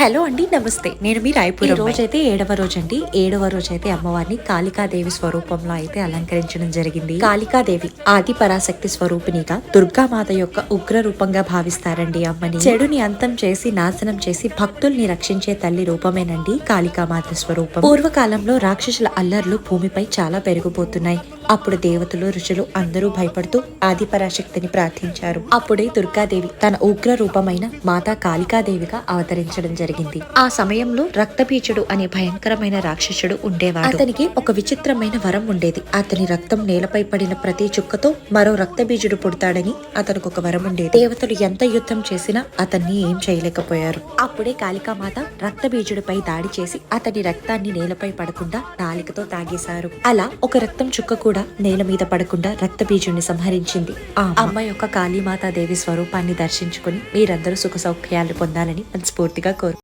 Hello అండి, నమస్తే. నేను మీ రాయపురం. ఈ రోజైతే 7వ రోజు అండి. 7వ రోజు అయితే అమ్మవారిని కాళికాదేవి స్వరూపంలో అయితే అలంకరించడం జరిగింది. కాళికాదేవి ఆది పరాశక్తి స్వరూపిణిగా దుర్గామాత యొక్క ఉగ్ర రూపంగా భావిస్తారండి అమ్మని. చెడుని అంతం చేసి నాశనం చేసి భక్తుల్ని రక్షించే తల్లి రూపమేనండి కాళికామాత స్వరూపం. పూర్వకాలంలో రాక్షసుల అల్లర్లు భూమిపై చాలా పెరిగిపోతున్నాయి. అప్పుడు దేవతలు ఋషులు అందరూ భయపడుతూ ఆది పరాశక్తిని ప్రార్థించారు. అప్పుడే దుర్గాదేవి తన ఉగ్ర రూపమైన మాతా కాళికాదేవిగా అవతరించడం జరిగింది. ఆ సమయంలో రక్తబీజుడు అనే భయంకరమైన రాక్షసుడు ఉండేవాడు. అతనికి ఒక విచిత్రమైన వరం ఉండేది. అతని రక్తం నేలపై పడిన ప్రతి చుక్కతో మరో రక్తబీజుడు పుడతాడని అతనికి ఒక వరం ఉండేది. దేవతలు ఎంత యుద్ధం చేసినా అతన్ని ఏం చేయలేకపోయారు. అప్పుడే కాళికామాత రక్తబీజుడిపై దాడి చేసి అతని రక్తాన్ని నేలపై పడకుండా నాలికతో తాగేశారు. అలా ఒక రక్తం చుక్క కూడా నేల మీద పడకుండా రక్తబీజుడిని సంహరించింది. ఆ అమ్మ యొక్క కాళీమాతాదేవి స్వరూపాన్ని దర్శించుకుని మీరందరూ సుఖ సౌఖ్యాలు పొందాలని మనస్ఫూర్తిగా కోరు.